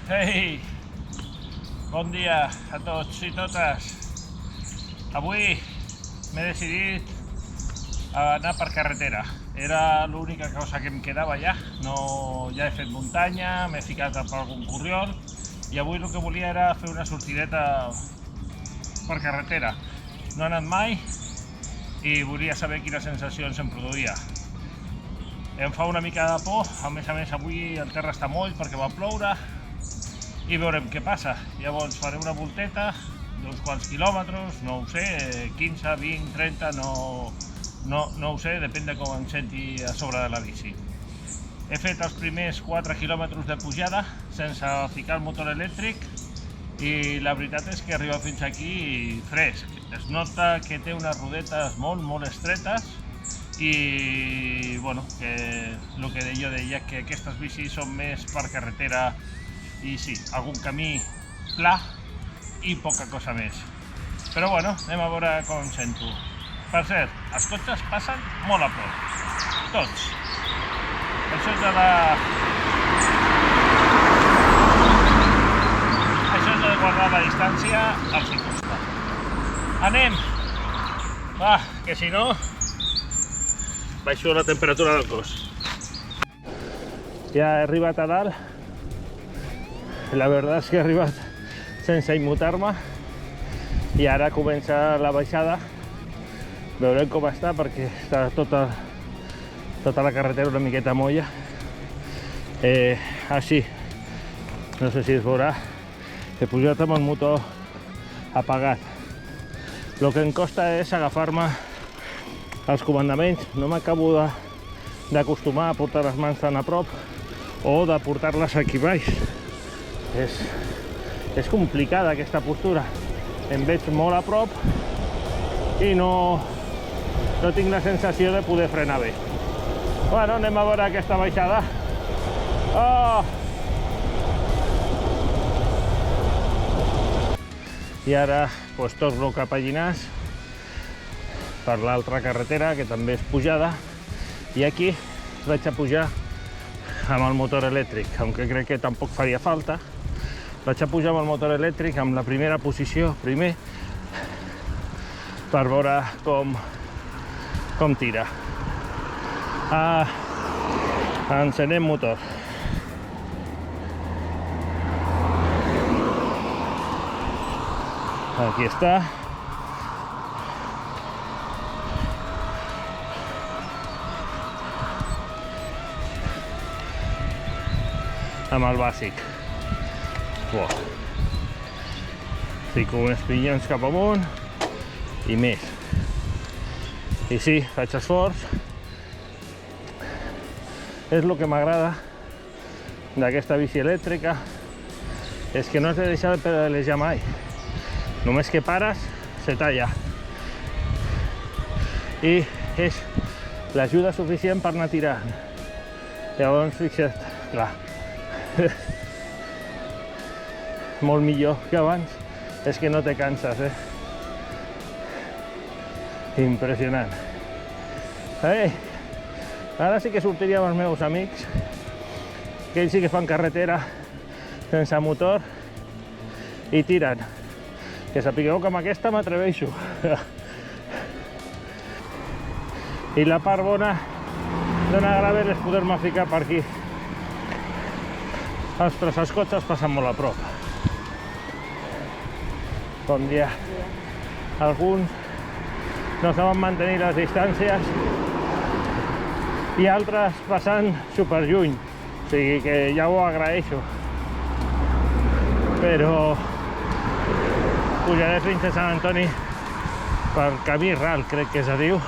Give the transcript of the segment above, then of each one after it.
Ei, bon dia a tots i totes. Avui m'he decidit a anar per carretera. Era l'única cosa que em quedava ja. Ja he fet muntanya, m'he ficat per algun corriol i avui el que volia era fer una sortideta per carretera. No he anat mai i volia saber quines sensacions em produïa. Em fa una mica de por, a més avui el terra està moll perquè va ploure i veurem què passa. Llavors faré una volteta d'uns quants quilòmetres, no ho sé, 15, 20, 30, no ho sé, depèn de com em senti a sobre de la bici. He fet els primers 4 quilòmetres de pujada sense ficar el motor elèctric i la veritat és que arriba fins aquí fresc. Es nota que té unes rodetes molt estretes i bueno, que el que jo deia que aquestes bicis són més per carretera i sí, algun camí pla i poca cosa més. Però bueno, anem a veure com em sento. Per cert, els cotxes passen molt a prop, tots. Això de guardar la distància els hi costa. Anem! Va, que si no baixo la temperatura del cos. Ja he arribat a dalt. La veritat és que he arribat sense immutar-me i ara comença la baixada. Veurem com està perquè està tota la carretera una miqueta molla. Així, no sé si es veurà, he pujat amb el motor apagat. El que em costa és agafar-me els comandaments. No m'acabo d'acostumar a portar les mans tan a prop o de portar-les aquí baix. És complicada aquesta postura. Em veig molt a prop i no tinc la sensació de poder frenar bé. Bueno, anem a veure aquesta baixada. Oh! I ara torno cap a Llinars per l'altra carretera, que també és pujada, i aquí vaig a pujar amb el motor elèctric, aunque crec que tampoc faria falta. Vaig a pujar amb el motor elèctric amb la primera posició, primer, per veure com tira. Encenem motor. Aquí està. Amb el bàsic. Fico més pinyons cap amunt i més. I sí, faig esforç. És el que m'agrada d'aquesta bici elèctrica, és que no has de deixar de pedalejar mai. Només que pares, se talla. I és l'ajuda suficient per anar tirant. Llavors, fixa't, clar, molt millor que abans, és que no te canses, Impressionant. Ara sí que sortiria amb els meus amics, que ells sí que fan carretera sense motor i tiren. Que sapigueu que amb aquesta m'atreveixo. I la part bona d'una gravel és poder-me ficar per aquí. Ostres, els cotxes passen molt a prop. Bon dia. Alguns no saben mantenir les distàncies i altres passant super lluny. O sigui que ja ho agraeixo. Però pujaré fins a Sant Antoni per camí ral, crec que es diu,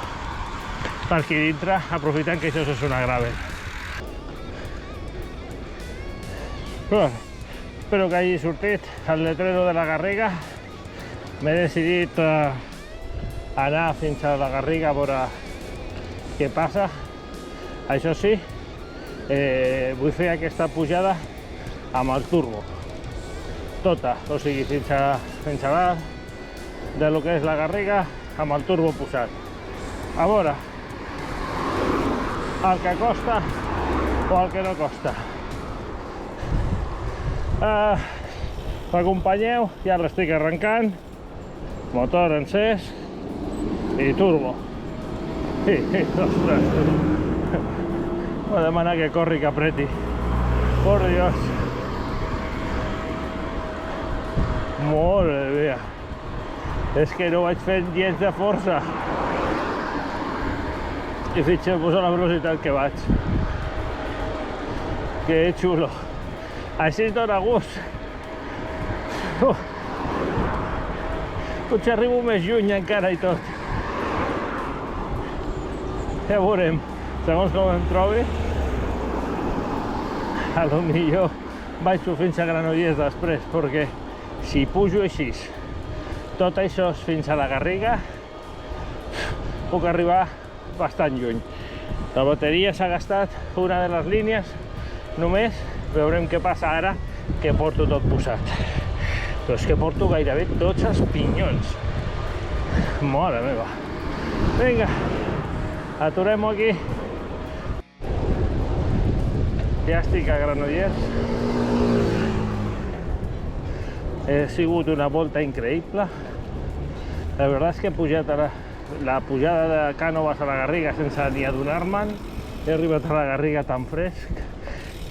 per aquí dintre, aprofitant que això és una gravel. Espero que hagi sortit el letrero de la Garriga. M'he decidit anar fins a la Garriga a veure què passa. Això sí, vull fer aquesta pujada amb el turbo. Tota, o sigui, fins a dalt de lo que és la Garriga amb el turbo posat. A veure el que costa o el que no costa. M'acompanyeu, ja l'estic arrencant, motor encès i turbo. Ostres, m'ha demanat que corri, que apreti. Por Dios. Molt bé. És que no vaig fent gens de força. I fixeu-vos a la velocitat que vaig. Que xulo. Així es dona gust. Potser arribo més lluny encara i tot. Ja veurem, segons com em trobi. A lo millor vaig fins a Granollers després, perquè si pujo així, tot això fins a la Garriga, puc arribar bastant lluny. La bateria s'ha gastat una de les línies només. Veurem què passa ara que porto tot posat. Però és que porto gairebé tots els pinyons. Mare meva. Vinga, aturem-ho aquí. Ja estic a Granollers. Ha sigut una volta increïble. La veritat és que he pujat a la pujada de Cànoves a la Garriga sense ni adonar-me'n. He arribat a la Garriga tan fresc.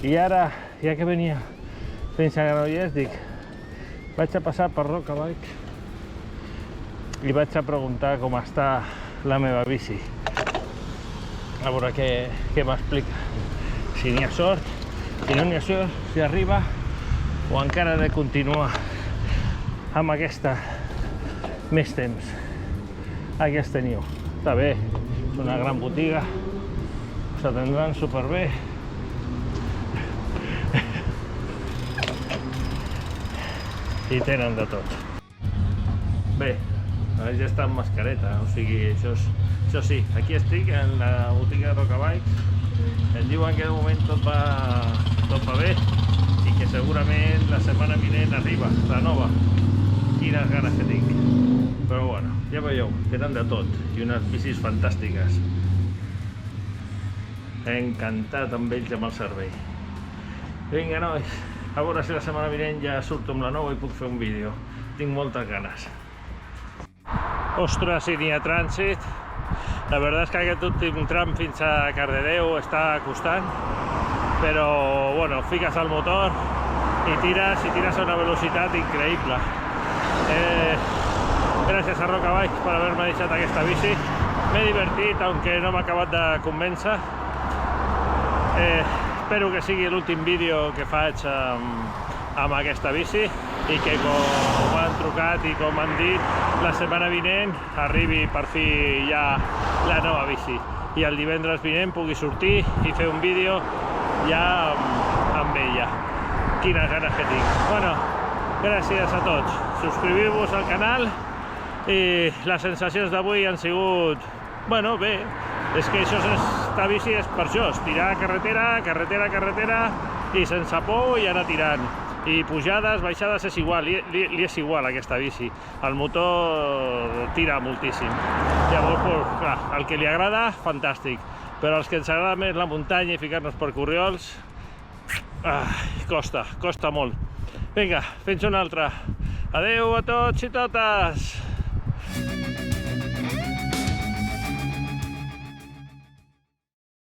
I ara, ja que venia fins a Granollers, dic, vaig a passar per Rocabike i vaig a preguntar com està la meva bici. A veure què m'explica. Si n'hi ha sort, si no n'hi ha sort, si arriba, o encara he de continuar amb aquesta més temps. Aquí els teniu. Està bé, és una gran botiga, s'atendran superbé. I tenen de tot. Bé, ara ja està amb mascareta, o sigui, això sí, aquí estic en la botiga de Rocabike. Em diuen que de moment tot va bé i que segurament la setmana vinent arriba la nova. Quines ganes que tinc. Però bueno, ja veieu, tenen de tot i unes bicis fantàstiques. He encantat amb ells amb el servei. Vinga, nois. A veure si la setmana vinent ja surto amb la nova i puc fer un vídeo. Tinc moltes ganes. Ostres, si n'hi ha trànsit. La veritat és que aquest últim tram fins a Cardedeu està costant. Però, bueno, fiques al motor i tires a una velocitat increïble. Gràcies a Rocabike per haver-me deixat aquesta bici. M'he divertit, aunque no m'ha acabat de convèncer. Espero que sigui l'últim vídeo que faig amb aquesta bici i que, com m'han trucat i com m'han dit, la setmana vinent arribi per fi ja la nova bici i el divendres vinent pugui sortir i fer un vídeo ja amb ella. Quines ganes que tinc. Bueno, gràcies a tots. Subscriviu-vos al canal i les sensacions d'avui han sigut, bueno, bé. És que esta bici és per això, tirar carretera i sense por i anar tirant. I pujades, baixades és igual, li és igual aquesta bici. El motor tira moltíssim. Llavors, clar, el que li agrada, fantàstic. Però els que ens agrada més la muntanya i ficar-nos per corriols, costa molt. Vinga, fins una altra. Adeu a tots i totes!